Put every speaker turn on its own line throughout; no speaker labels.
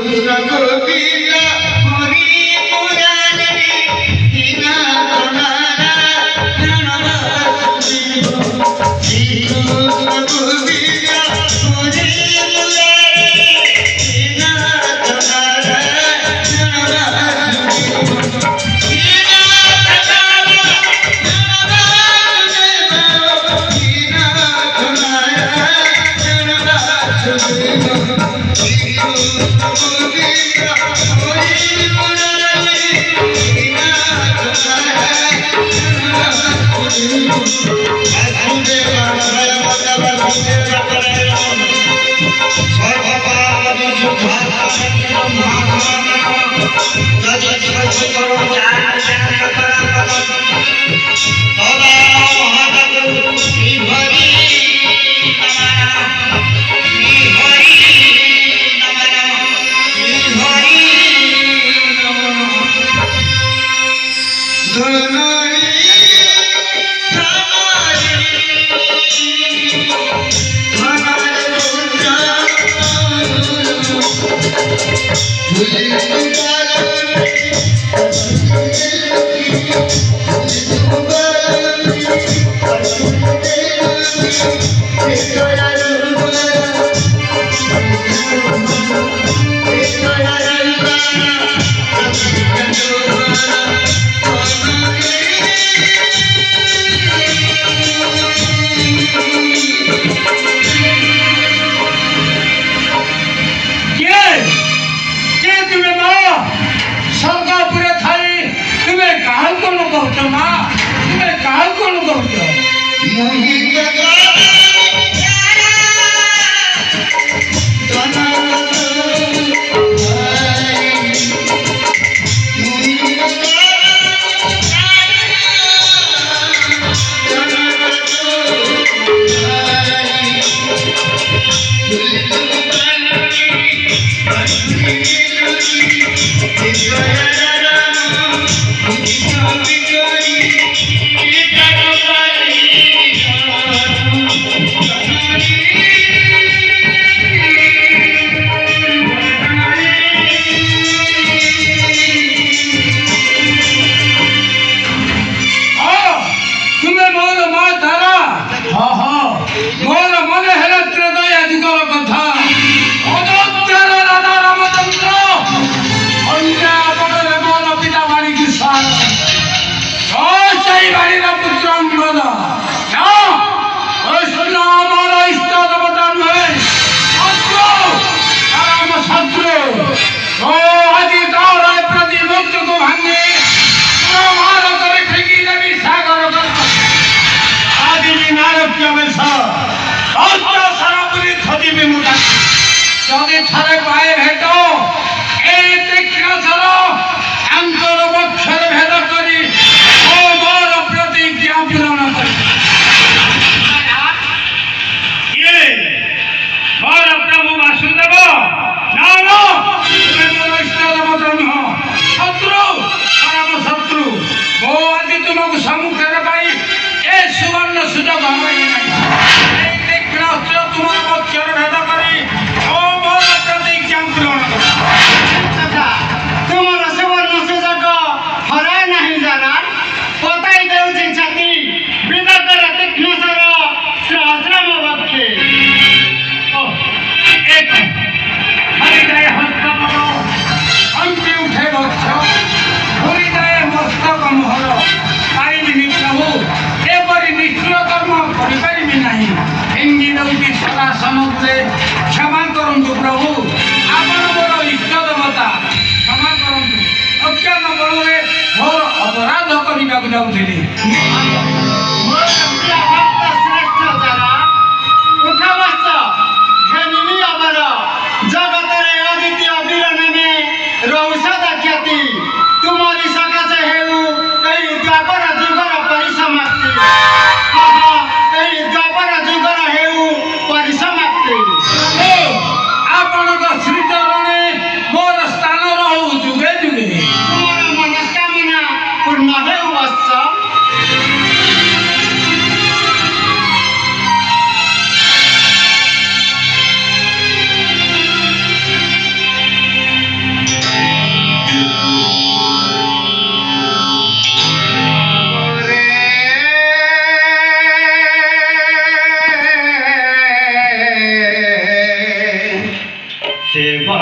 पूर्ण है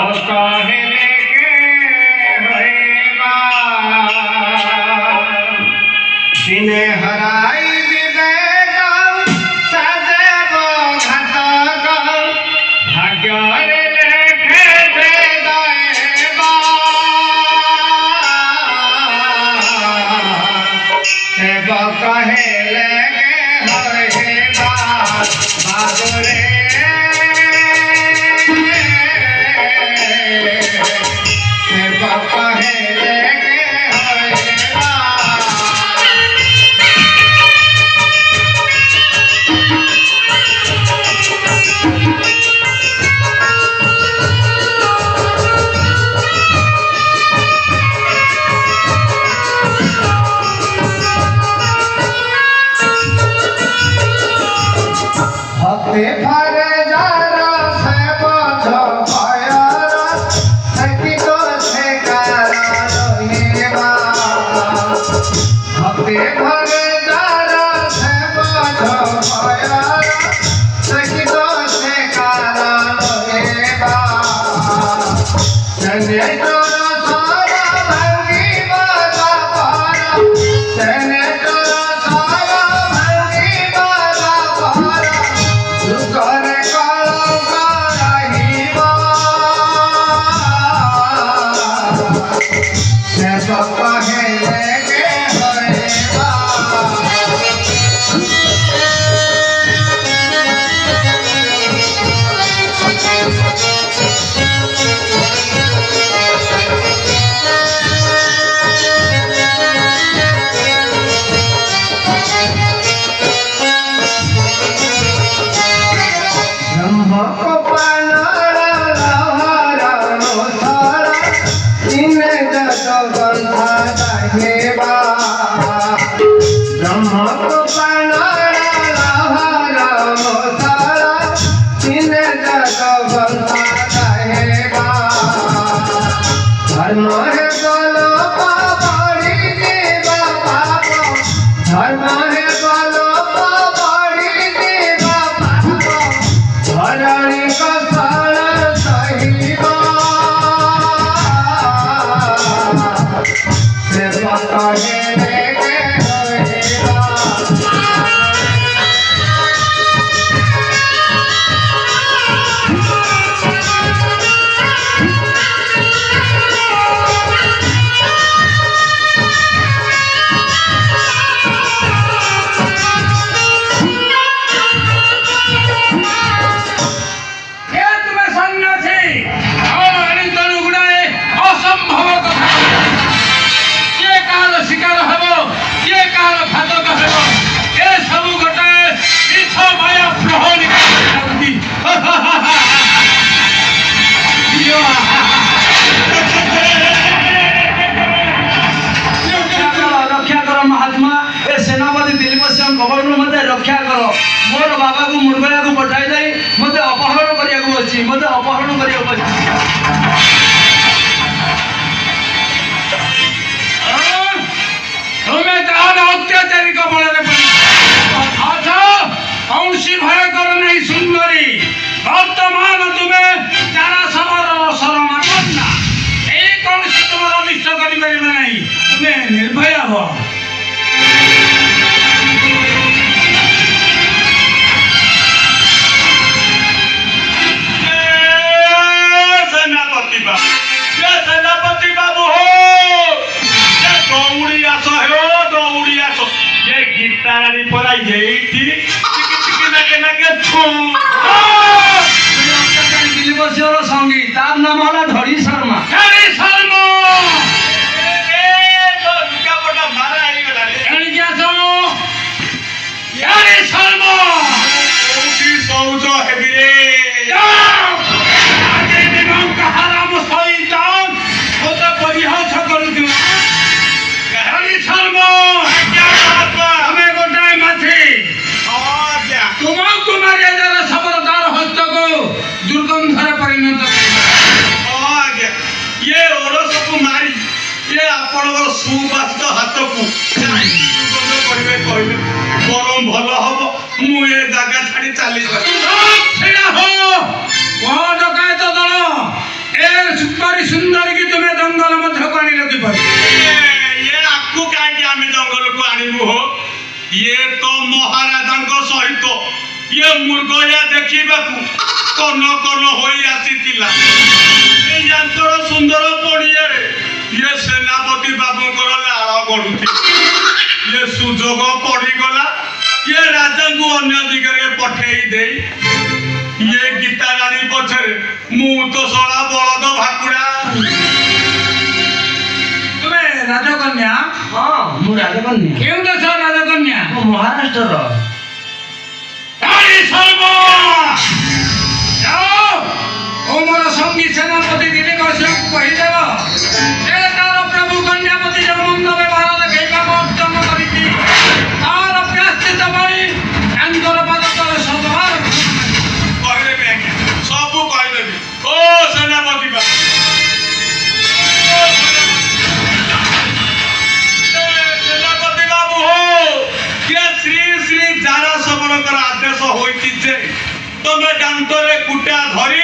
कहले के होएबा दिने हराई विवेक सजब घातक भाग्य लेखे दे देबा सेब कहले के होएबा बादरे
रक्षा कर मोर बाबा को मुरगया को पठाई दे मते अपहरण करिया को अछि मते अपहरण करिया को तुम्हें तार अत्याचारी को बलरे पड़ी अच्छा कौनसी भय कर नहीं सुंदरी वर्तमान तुम्हें जारा समर शरण करना ए कौनसी तुम्हारा अनिष्ट करि परिबे नहीं तुम्हें निर्भय हो
सेनापति बाबू हो दौड़ी आस हो दौड़ी आस ये गीतारानी परा येठी
दिलीपसिंहर संगी तार नाम होला धड़ी शर्मा दुर्गंधर परिणत
ये ओरस को मारी ये आपनकर सुबास्त हाथ को दुर्गंध करिवे कहले गरम भल हबो मु ए जगह छाड़ी चली जा
छेड़ा हो कोन डकायत दल ଏ ସୁନ୍ଦରୀ ସୁନ୍ଦରୀକି ତୁମେ ଜଙ୍ଗଲ ମଧ୍ୟକୁ ଆଣିଲ କିପରି?
ଇଏ ଆକୁ କାହିଁକି ଆମେ ଜଙ୍ଗଲକୁ ଆଣିବୁ ହୋ? ଇଏ ତ ମହାରାଜାଙ୍କ ସହିତ ଇଏ ମୃଗୟା ଦେଖିବାକୁ କନ କନ ହୋଇ ଆସିଥିଲା। ଏଇ ଯାଙ୍କର ସୁନ୍ଦର ପଡ଼ିଆରେ ଇଏ ସେନାପତି ବାବୁଙ୍କର ଲାଳ ଗଡୁଥିଲା। ଇଏ ସୁଯୋଗ ପଡ଼ିଗଲା, ଇଏ ରାଜାଙ୍କୁ ଅନ୍ୟ ଦିଗରେ ପଠେଇ ଦେଇ ଇଏ ଗୀତା ରାଣୀ ପଛରେ ମୁଁ ତ ଶଳା ବଳଦ ଭାକୁଡ଼ା।
ତୁମେ ରାଜକନ୍ୟା?
ହଁ ମୁଁ ରାଜକନ୍ୟା।
କେଉଁ ଦେଶ ରାଜକନ୍ୟା?
ମୁଁ ମହାରାଷ୍ଟ୍ରର।
ମୋର ସଙ୍ଗୀ ସେନାପତି ଦିଲ୍ଲୀବାସୀଙ୍କୁ କହିଦେବ ଯେ ତାର ପ୍ରଭୁ କନ୍ୟାପତି ଯେଉଁ ମନ୍ଦ ବ୍ୟବହାର ଦେଖେଇବା ଅର୍ଜନ କରିଛି ତାର ପ୍ରାୟଶ୍ଚିତ ପାଇଁ ତାଙ୍କର ପାଦ ତଳେ ସଦବାର
କହିଦେବି ଆଜ୍ଞା, ସବୁ କହିଦେବି। ଓ ସେନାପତି ବାବୁ, ସେନାପତି ବାବୁ ହୋ, ଇଏ ଶ୍ରୀ ଶ୍ରୀ ଜାରା ସବରଙ୍କର ଆଦେଶ ହୋଇଛି ଯେ ତମେ ଦାନ୍ତରେ କୁଟା ଧରି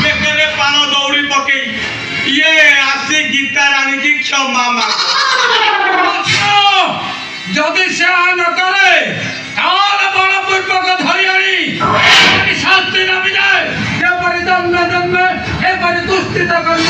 ବେକରେ ପାଳ ଦଉଡ଼ି ପକେଇ ଇଏ ଆସି ଗୀତା ରାଣୀକି କ୍ଷମା ମାଗ।
ଯଦି ସେ ନ କରେ ତାହେଲେ ବଳପୂର୍ବକ ଧରି ଆଣି ଶାସ୍ତି ନବିଯାଏ ଯେପରି ଜନ୍ମେ ଜନ୍ମେ ଏପରି ଦୁଷ୍ଟିତ କରି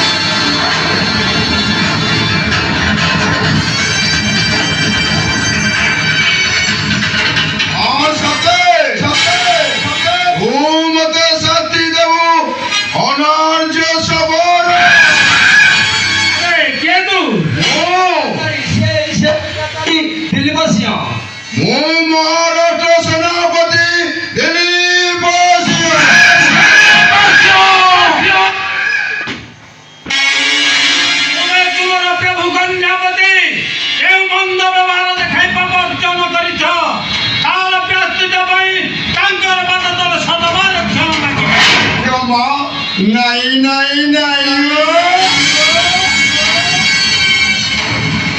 नहीं नहीं नहीं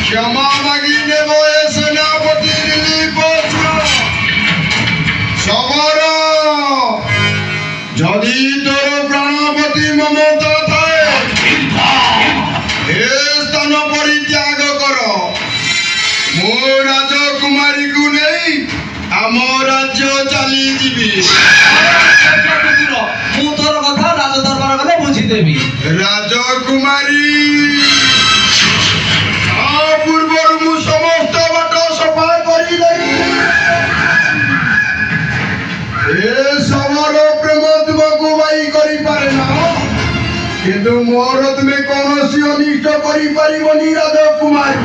क्षमा मागी नेब ए सेनापति दिलीप सबर जदि तोर प्राणपति ममता थाए ए स्थान परित्याग कर मो राजकुमारी को नहीं आम राज्य चली जीवी
ମୁଁ ତୋର କଥା ରାଜ ଦରବାର ଗଲେ ବୁଝିଦେବି।
ରାଜକୁମାରୀ ପୂର୍ବରୁ ମୁଁ ସମସ୍ତ ବାଟ ସଫା କରିଦେବି। ଏ ସମର ପ୍ରେମ ତୁମକୁ ବାଇ କରିପାରେ ନା, କିନ୍ତୁ ମୋର ତୁମେ କୌଣସି ଅନିଷ୍ଟ କରିପାରିବନି ରାଜକୁମାରୀ।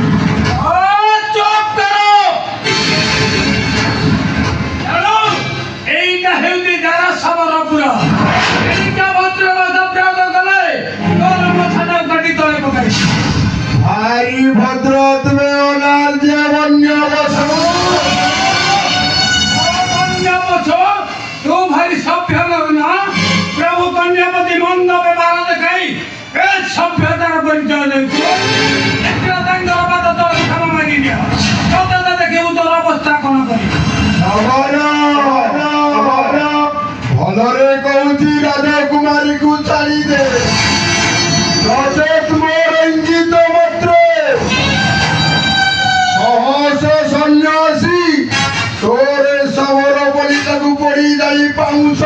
এইটা হেউতি যারা সবরপুর এইটা ভদ্রবাদ প্রয়োগ কলে তোর মাথাটা গাড়ি তলে পকাই
ভারি ভদ্র তুমি ওনার যে বন্য বসো
তু ভাই সভ্য লোক না প্রভু কন্যাপতি মন্দ ব্যবহার দেখাই এ সভ্যতার পরিচয় দেউଛୁ একটা তাঙ্গর বাদ তোর ক্ষমা মাগি নিয়া সততা দেখিবু তোর অবস্থা কোন করি
ଭଲରେ କହୁଛି ରାଜକୁମାରୀକୁ ଛାଡ଼ି ଦେ। ନଚେତ୍ ମୋର ଇଙ୍ଗିତ ମାତ୍ରେ ସହସ୍ର ସୈନ୍ୟ ଆସି ତୋର ଶବର ପଲିତାକୁ ପୋଡ଼ି ଯାଇ ପାଉଁଶ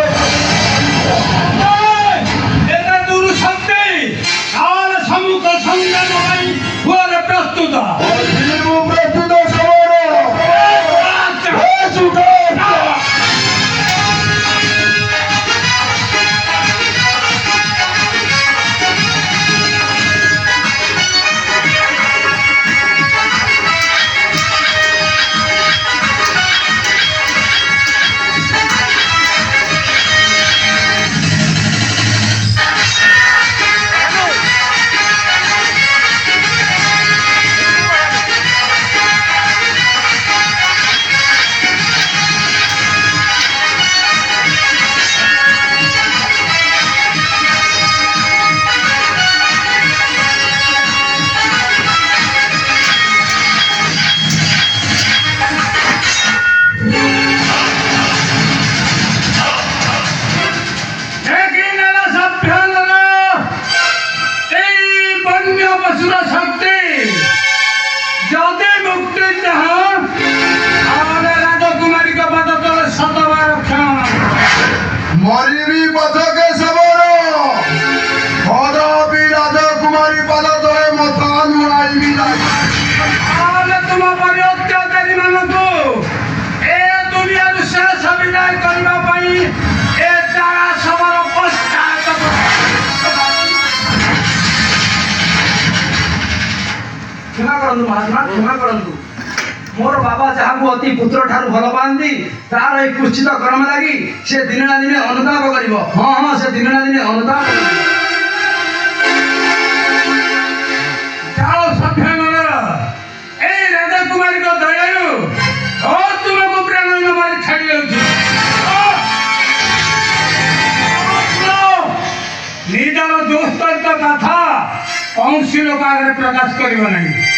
এটা দূর শক্তি তাহলে সম্মুখ সংগ্রাম ପାଇଁ ପୁଅରେ ପ୍ରସ୍ତୁତ
ମୁଁ ପ୍ରସ୍ତୁତ ଶବର
ପଶୁର ଶକ୍ତି ଯଦି ମୁକ୍ତି ଚାହ ତାହେଲେ ରାଜକୁମାରୀଙ୍କ ପାଦ ତଳେ ଶତବାର କ୍ଷଣ
ମରିବି ପଛକେ ସବର କଦାପି ରାଜକୁମାରୀ ପାଦ ତଳେ ମଥା ନୁଆଇବି ନାହିଁ।
ତାହେଲେ ତୁମ ପରି ଅତ୍ୟାଚାରୀ ମାନଙ୍କୁ ଏ ଦୁନିଆରୁ ଶେଷ ବିଦାୟ କରିବା ପାଇଁ ଏ ଚାରା ସବର ପଶ୍ଚାତ
କ୍ଷମା କରନ୍ତୁ ମହାତ୍ମା, କ୍ଷମା କରନ୍ତୁ। ମୋର ବାବା ଯାହାକୁ ଅତି ପୁତ୍ର ଠାରୁ ଭଲ ପାଆନ୍ତି ତାର ଏହି କୁଶ୍ଚିତ କର୍ମ ଲାଗି ସେ ଦିନେ ନା ଦିନେ ଅନୁତାପ କରିବ। ହଁ ସେ ଦିନେ ନା ଦିନେ ଅନୁତାପ କରିବ।
ଯାଅ ସଭ୍ୟନଗର ଏଇ ରାଜକୁମାରୀଙ୍କ ଦୟାରୁ ତୁମକୁ ପ୍ରାଣ ମାରି ଛାଡ଼ି ଯାଉଛି। ନିଜର ଦୋସ୍ତଙ୍କ କଥା କୌଣସି ଲୋକ ଆଗରେ ପ୍ରକାଶ କରିବ ନାହିଁ।